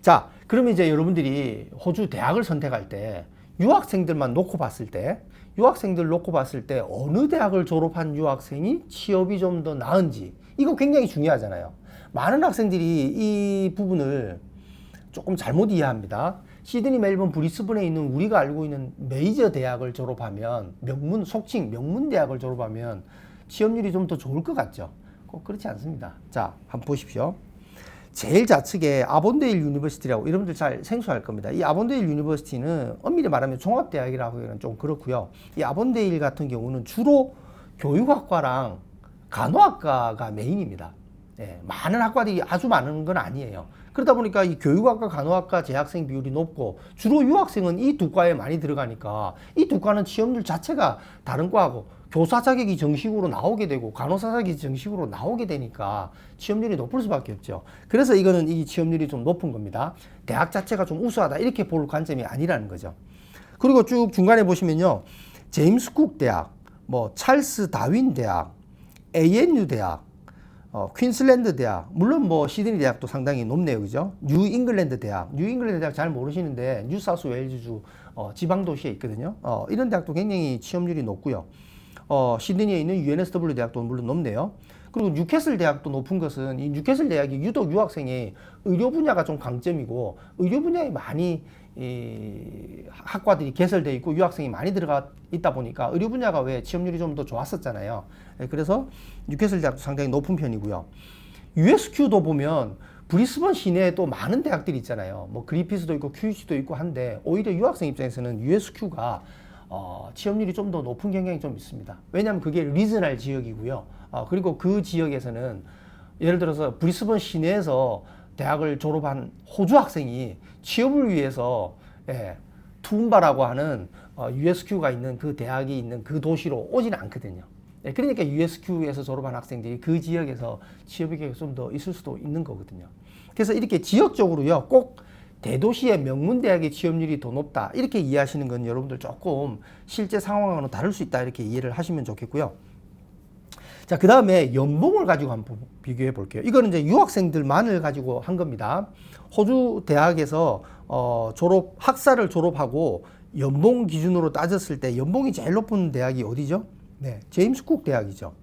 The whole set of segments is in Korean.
자, 그러면 이제 여러분들이 호주 대학을 선택할 때 유학생들만 놓고 봤을 때 어느 대학을 졸업한 유학생이 취업이 좀 더 나은지 이거 굉장히 중요하잖아요. 많은 학생들이 이 부분을 조금 잘못 이해합니다. 시드니, 멜번, 브리스번에 있는 우리가 알고 있는 메이저 대학을 졸업하면 속칭 명문 대학을 졸업하면 취업률이 좀 더 좋을 것 같죠. 꼭 그렇지 않습니다. 자, 한번 보십시오. 제일 좌측에 아본데일 유니버시티라고 여러분들 잘 생소할 겁니다. 이 아본데일 유니버시티는 엄밀히 말하면 종합대학이라고 하기는 좀 그렇고요. 이 아본데일 같은 경우는 주로 교육학과랑 간호학과가 메인입니다. 예, 많은 학과들이 아주 많은 건 아니에요. 그러다 보니까 이 교육학과, 간호학과 재학생 비율이 높고 주로 유학생은 이 두 과에 많이 들어가니까 이 두 과는 취업률 자체가 다른 과하고 교사 자격이 정식으로 나오게 되고 간호사 자격이 정식으로 나오게 되니까 취업률이 높을 수밖에 없죠. 그래서 이거는 이 취업률이 좀 높은 겁니다. 대학 자체가 좀 우수하다 이렇게 볼 관점이 아니라는 거죠. 그리고 쭉 중간에 보시면요. 제임스 쿡 대학, 뭐 찰스 다윈 대학, ANU 대학, 퀸슬랜드 대학, 물론 뭐 시드니 대학도 상당히 높네요, 그죠? 뉴 잉글랜드 대학 잘 모르시는데 뉴사우스 웨일즈주 지방 도시에 있거든요. 이런 대학도 굉장히 취업률이 높고요. 시드니에 있는 UNSW 대학도 물론 높네요. 그리고 뉴캐슬 대학도 높은 것은 이 뉴캐슬 대학이 유독 유학생이 의료 분야가 좀 강점이고 의료 분야에 많이 이 학과들이 개설되어 있고 유학생이 많이 들어가 있다 보니까 의료 분야가 왜 취업률이 좀 더 좋았었잖아요. 그래서 뉴캐슬 대학도 상당히 높은 편이고요. USQ도 보면 브리스번 시내에 또 많은 대학들이 있잖아요. 뭐 그리피스도 있고 QUC도 있고 한데 오히려 유학생 입장에서는 USQ가 취업률이 좀 더 높은 경향이 좀 있습니다. 왜냐하면 그게 리저널 지역이고요. 그리고 그 지역에서는 예를 들어서 브리스번 시내에서 대학을 졸업한 호주 학생이 취업을 위해서 투움바라고 하는 USQ가 있는 그 대학이 있는 그 도시로 오지는 않거든요. 그러니까 USQ에서 졸업한 학생들이 그 지역에서 취업이 좀 더 있을 수도 있는 거거든요. 그래서 이렇게 지역적으로요, 꼭 대도시의 명문대학의 취업률이 더 높다 이렇게 이해하시는 건 여러분들 조금 실제 상황과는 다를 수 있다 이렇게 이해를 하시면 좋겠고요. 자, 그 다음에 연봉을 가지고 한번 비교해 볼게요. 이거는 이제 유학생들만을 가지고 한 겁니다. 호주 대학에서 학사를 졸업하고 연봉 기준으로 따졌을 때 연봉이 제일 높은 대학이 어디죠? 네, 제임스 쿡 대학이죠.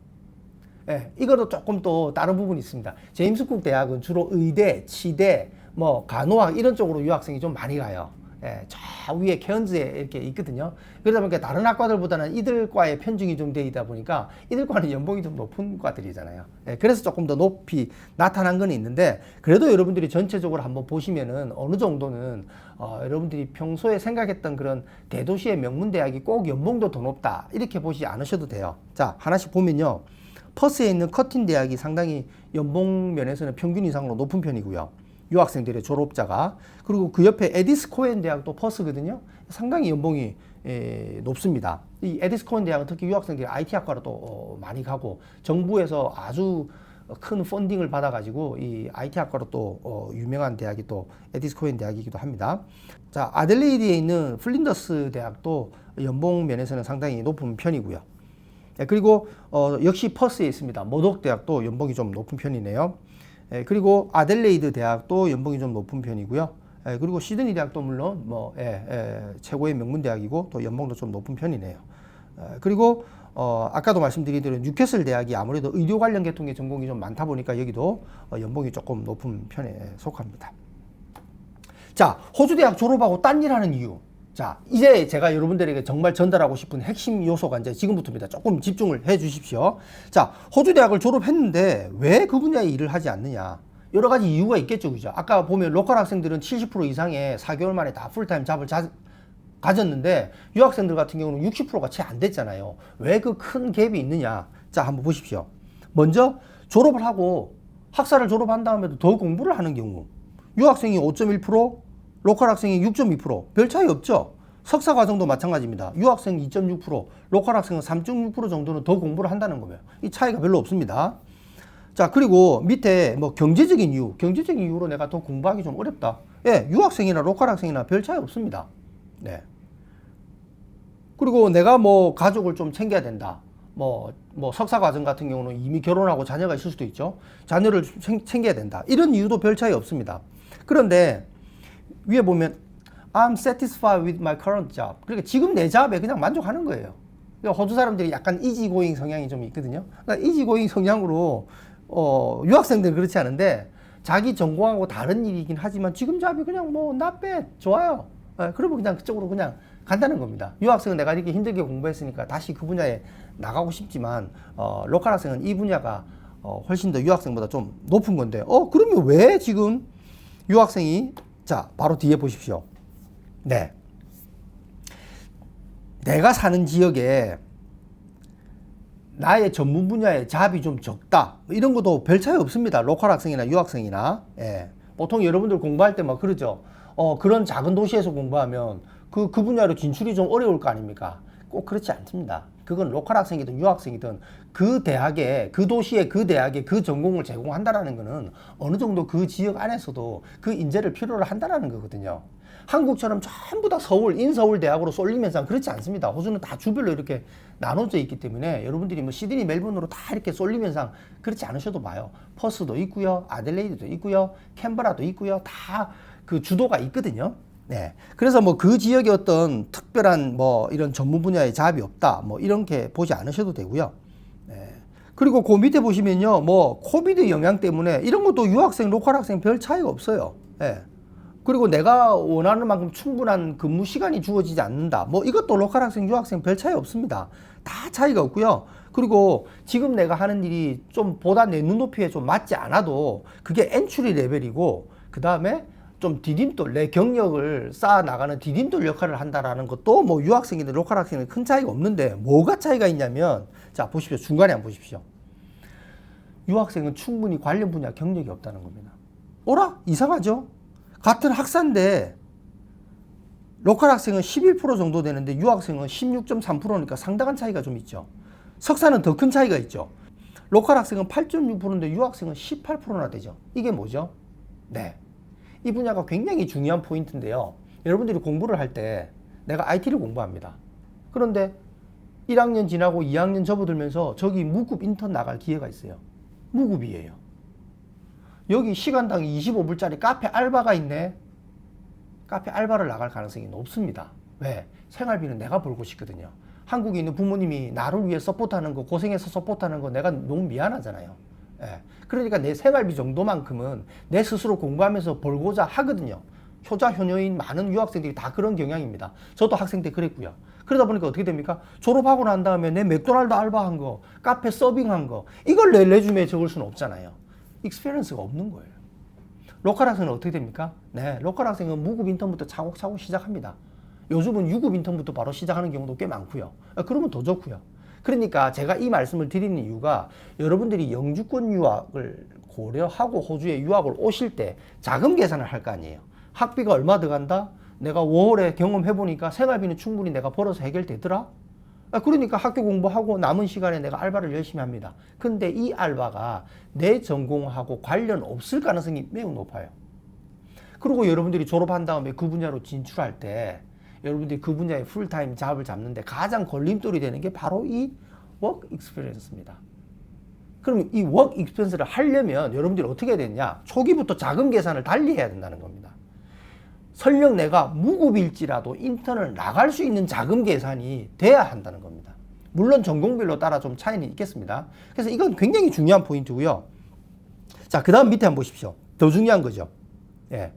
네, 이거도 조금 또 다른 부분이 있습니다. 제임스 쿡 대학은 주로 의대, 치대, 뭐 간호학 이런 쪽으로 유학생이 좀 많이 가요. 저 위에 케언즈에 이렇게 있거든요. 그러다 보니까 다른 학과들보다는 이들 과에 편중이 좀 되어 있다 보니까 이들 과는 연봉이 좀 높은 과들이잖아요. 그래서 조금 더 높이 나타난 건 있는데 그래도 여러분들이 전체적으로 한번 보시면은 어느 정도는 여러분들이 평소에 생각했던 그런 대도시의 명문대학이 꼭 연봉도 더 높다 이렇게 보지 않으셔도 돼요. 자, 하나씩 보면요. 퍼스에 있는 커틴 대학이 상당히 연봉 면에서는 평균 이상으로 높은 편이고요. 유학생들의 졸업자가. 그리고 그 옆에 에디스 코엔 대학도 퍼스거든요. 상당히 연봉이 높습니다. 이 에디스 코엔 대학은 특히 유학생들이 IT 학과로 또 많이 가고 정부에서 아주 큰 펀딩을 받아가지고 이 IT 학과로 또 유명한 대학이 또 에디스 코엔 대학이기도 합니다. 자, 아델레이드에 있는 플린더스 대학도 연봉 면에서는 상당히 높은 편이고요. 그리고 역시 퍼스에 있습니다. 모독 대학도 연봉이 좀 높은 편이네요. 그리고 아델레이드 대학도 연봉이 좀 높은 편이고요. 그리고 시드니 대학도 물론 뭐 최고의 명문 대학이고 또 연봉도 좀 높은 편이네요. 그리고 아까도 말씀드린 대로 뉴캐슬 대학이 아무래도 의료 관련 계통의 전공이 좀 많다 보니까 여기도 연봉이 조금 높은 편에 속합니다. 자, 호주 대학 졸업하고 딴 일 하는 이유. 자, 이제 제가 여러분들에게 정말 전달하고 싶은 핵심 요소가 이제 지금부터입니다. 조금 집중을 해 주십시오. 자, 호주 대학을 졸업했는데 왜 그 분야의 일을 하지 않느냐. 여러 가지 이유가 있겠죠. 그죠? 아까 보면 로컬 학생들은 70% 이상의 4개월 만에 다 풀타임 잡을 가졌는데 유학생들 같은 경우는 60%가 채 안 됐잖아요. 왜 그 큰 갭이 있느냐. 자, 한번 보십시오. 먼저 졸업을 하고 학사를 졸업한 다음에도 더 공부를 하는 경우 유학생이 5.1%, 로컬 학생이 6.2%, 별 차이 없죠. 석사 과정도 마찬가지입니다. 유학생 2.6%, 로컬 학생은 3.6% 정도는 더 공부를 한다는 거예요. 이 차이가 별로 없습니다. 자, 그리고 밑에 뭐 경제적인 이유로 내가 더 공부하기 좀 어렵다. 유학생이나 로컬 학생이나 별 차이 없습니다. 네. 그리고 내가 뭐 가족을 좀 챙겨야 된다. 뭐 석사 과정 같은 경우는 이미 결혼하고 자녀가 있을 수도 있죠. 자녀를 챙겨야 된다. 이런 이유도 별 차이 없습니다. 그런데 위에 보면 I'm satisfied with my current job. 그러니까 지금 내 잡에 그냥 만족하는 거예요. 그러니까 호주 사람들이 약간 이지고잉 성향이 좀 있거든요. 그러니까 이지고잉 성향으로 유학생들은 그렇지 않은데 자기 전공하고 다른 일이긴 하지만 지금 잡이 그냥 뭐 not bad, 좋아요. 그러면 그냥 그쪽으로 그냥 간다는 겁니다. 유학생은 내가 이렇게 힘들게 공부했으니까 다시 그 분야에 나가고 싶지만 로컬 학생은 이 분야가 훨씬 더 유학생보다 좀 높은 건데 그러면 왜 지금 유학생이 자 바로 뒤에 보십시오. 네, 내가 사는 지역에 나의 전문 분야의 잡이 좀 적다 이런 것도 별 차이 없습니다. 로컬 학생이나 유학생이나. 예. 보통 여러분들 공부할 때 막 그러죠. 그런 작은 도시에서 공부하면 그 분야로 진출이 좀 어려울 거 아닙니까? 꼭 그렇지 않습니다. 그건 로컬 학생이든 유학생이든 그 대학에, 그 도시에, 그 대학에 그 전공을 제공한다라는 거는 어느 정도 그 지역 안에서도 그 인재를 필요로 한다라는 거거든요. 한국처럼 전부 다 서울, 인서울 대학으로 쏠리면서 그렇지 않습니다. 호주는 다 주별로 이렇게 나눠져 있기 때문에 여러분들이 뭐 시드니, 멜번으로 다 이렇게 쏠리면서 그렇지 않으셔도 봐요. 퍼스도 있고요, 아들레이드도 있고요, 캔버라도 있고요, 다 그 주도가 있거든요. 네. 그래서 뭐 그 지역에 어떤 특별한 뭐 이런 전문 분야의 잡이 없다. 뭐 이렇게 보지 않으셔도 되고요. 네. 그리고 그 밑에 보시면요. 뭐 코비드 영향 때문에 이런 것도 유학생, 로컬 학생 별 차이가 없어요. 네. 그리고 내가 원하는 만큼 충분한 근무 시간이 주어지지 않는다. 뭐 이것도 로컬 학생, 유학생 별 차이 없습니다. 다 차이가 없고요. 그리고 지금 내가 하는 일이 좀 보다 내 눈높이에 좀 맞지 않아도 그게 엔트리 레벨이고 그 다음에 좀 디딤돌, 내 경력을 쌓아 나가는 디딤돌 역할을 한다라는 것도 뭐 유학생이든 로컬 학생은 큰 차이가 없는데 뭐가 차이가 있냐면 자 보십시오. 중간에 한번 보십시오. 유학생은 충분히 관련 분야 경력이 없다는 겁니다. 어라? 이상하죠? 같은 학사인데 로컬 학생은 11% 정도 되는데 유학생은 16.3%니까 상당한 차이가 좀 있죠. 석사는 더 큰 차이가 있죠. 로컬 학생은 8.6%인데 유학생은 18%나 되죠. 이게 뭐죠? 네. 이 분야가 굉장히 중요한 포인트인데요. 여러분들이 공부를 할 때 내가 IT를 공부합니다. 그런데 1학년 지나고 2학년 접어들면서 저기 무급 인턴 나갈 기회가 있어요. 무급이에요. 여기 시간당 25불짜리 카페 알바가 있네. 카페 알바를 나갈 가능성이 높습니다. 왜? 생활비는 내가 벌고 싶거든요. 한국에 있는 부모님이 나를 위해 서포트하는 거, 고생해서 서포트하는 거 내가 너무 미안하잖아요. 예. 그러니까 내 생활비 정도만큼은 내 스스로 공부하면서 벌고자 하거든요. 효자, 효녀인 많은 유학생들이 다 그런 경향입니다. 저도 학생 때 그랬고요. 그러다 보니까 어떻게 됩니까? 졸업하고 난 다음에 내 맥도날드 알바한 거, 카페 서빙한 거, 이걸 내 레주메에 적을 수는 없잖아요. 익스피리언스가 없는 거예요. 로컬 학생은 어떻게 됩니까? 네, 로컬 학생은 무급 인턴부터 차곡차곡 시작합니다. 요즘은 유급 인턴부터 바로 시작하는 경우도 꽤 많고요. 그러면 더 좋고요. 그러니까 제가 이 말씀을 드리는 이유가 여러분들이 영주권 유학을 고려하고 호주에 유학을 오실 때 자금 계산을 할 거 아니에요. 학비가 얼마 들어간다? 내가 5월에 경험해보니까 생활비는 충분히 내가 벌어서 해결되더라? 그러니까 학교 공부하고 남은 시간에 내가 알바를 열심히 합니다. 근데 이 알바가 내 전공하고 관련 없을 가능성이 매우 높아요. 그리고 여러분들이 졸업한 다음에 그 분야로 진출할 때 여러분들이 그 분야의 풀타임 잡을 잡는데 가장 걸림돌이 되는 게 바로 이 워크 익스피리언스입니다. 그럼 이 워크 익스피리언스를 하려면 여러분들이 어떻게 해야 되냐? 초기부터 자금 계산을 달리 해야 된다는 겁니다. 설령 내가 무급일지라도 인턴을 나갈 수 있는 자금 계산이 돼야 한다는 겁니다. 물론 전공별로 따라 좀 차이는 있겠습니다. 그래서 이건 굉장히 중요한 포인트고요. 자, 그 다음 밑에 한번 보십시오. 더 중요한 거죠. 예.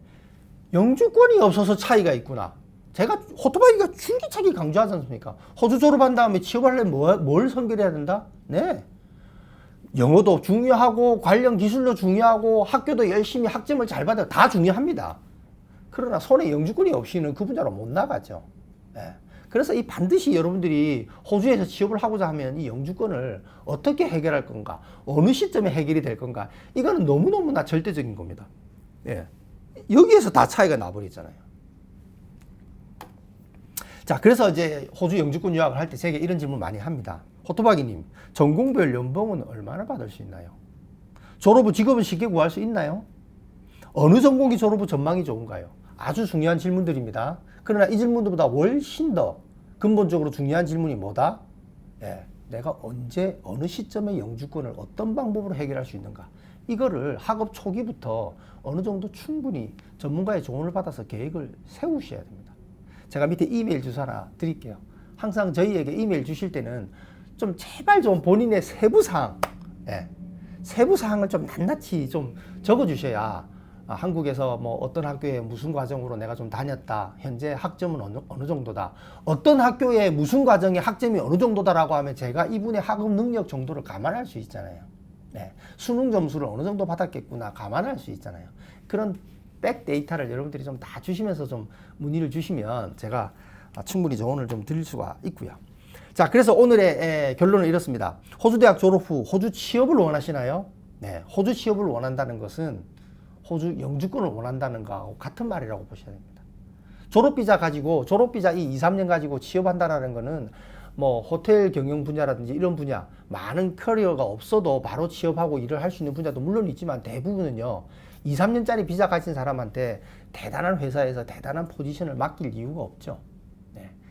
영주권이 없어서 차이가 있구나. 제가 호토바이가 줄기차게 강조하지 않습니까? 호주 졸업한 다음에 취업하려면 뭘 선결해야 된다? 네. 영어도 중요하고 관련 기술도 중요하고 학교도 열심히 학점을 잘 받아 다 중요합니다. 그러나 손에 영주권이 없이는 그 분야로 못 나가죠. 네. 그래서 이 반드시 여러분들이 호주에서 취업을 하고자 하면 이 영주권을 어떻게 해결할 건가? 어느 시점에 해결이 될 건가? 이거는 너무너무나 절대적인 겁니다. 예. 여기에서 다 차이가 나버리잖아요. 자, 그래서 이제 호주 영주권 유학을 할 때 제게 이런 질문 많이 합니다. 호토바기님, 전공별 연봉은 얼마나 받을 수 있나요? 졸업 후 직업은 쉽게 구할 수 있나요? 어느 전공이 졸업 후 전망이 좋은가요? 아주 중요한 질문들입니다. 그러나 이 질문들보다 훨씬 더 근본적으로 중요한 질문이 뭐다? 예, 내가 언제, 어느 시점에 영주권을 어떤 방법으로 해결할 수 있는가? 이거를 학업 초기부터 어느 정도 충분히 전문가의 조언을 받아서 계획을 세우셔야 됩니다. 제가 밑에 이메일 주소 하나 드릴게요. 항상 저희에게 이메일 주실 때는 좀 제발 좀 본인의 세부사항, 세부사항을 좀 낱낱이 좀 적어주셔야 한국에서 뭐 어떤 학교에 무슨 과정으로 내가 좀 다녔다, 현재 학점은 어느 정도다, 어떤 학교에 무슨 과정에 학점이 어느 정도다라고 하면 제가 이분의 학업 능력 정도를 감안할 수 있잖아요. 수능 점수를 어느 정도 받았겠구나 감안할 수 있잖아요. 그런 백 데이터를 여러분들이 좀 다 주시면서 좀 문의를 주시면 제가 충분히 조언을 좀 드릴 수가 있고요. 자, 그래서 오늘의 결론은 이렇습니다. 호주 대학 졸업 후 호주 취업을 원하시나요? 네, 호주 취업을 원한다는 것은 호주 영주권을 원한다는 거하고 같은 말이라고 보셔야 됩니다. 졸업비자 가지고, 졸업비자 이 2, 3년 가지고 취업한다는 거는 뭐 호텔 경영 분야라든지 이런 분야, 많은 커리어가 없어도 바로 취업하고 일을 할 수 있는 분야도 물론 있지만 대부분은요, 2, 3년짜리 비자 가진 사람한테 대단한 회사에서 대단한 포지션을 맡길 이유가 없죠.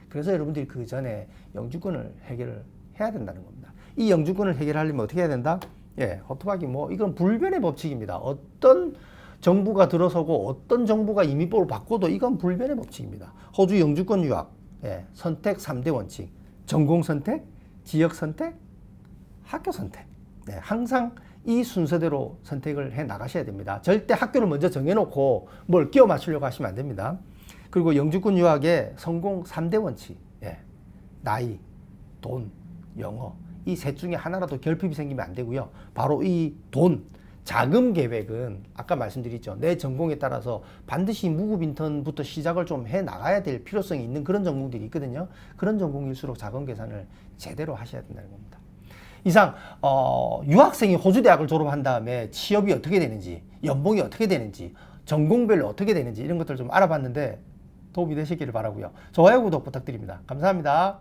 그래서 여러분들이 그 전에 영주권을 해결을 해야 된다는 겁니다. 이 영주권을 해결하려면 어떻게 해야 된다? 허투하기 뭐 이건 불변의 법칙입니다. 어떤 정부가 들어서고 어떤 정부가 이민법을 바꿔도 이건 불변의 법칙입니다. 호주 영주권 유학, 선택 3대 원칙, 전공 선택, 지역 선택, 학교 선택. 항상 이 순서대로 선택을 해 나가셔야 됩니다. 절대 학교를 먼저 정해놓고 뭘 끼워 맞추려고 하시면 안 됩니다. 그리고 영주권 유학의 성공 3대 원칙, 나이, 돈, 영어, 이 셋 중에 하나라도 결핍이 생기면 안 되고요. 바로 이 돈, 자금 계획은 아까 말씀드렸죠. 내 전공에 따라서 반드시 무급 인턴부터 시작을 좀 해 나가야 될 필요성이 있는 그런 전공들이 있거든요. 그런 전공일수록 자금 계산을 제대로 하셔야 된다는 겁니다. 이상 유학생이 호주 대학을 졸업한 다음에 취업이 어떻게 되는지, 연봉이 어떻게 되는지, 전공별로 어떻게 되는지 이런 것들 좀 알아봤는데 도움이 되시기를 바라고요. 좋아요, 구독 부탁드립니다. 감사합니다.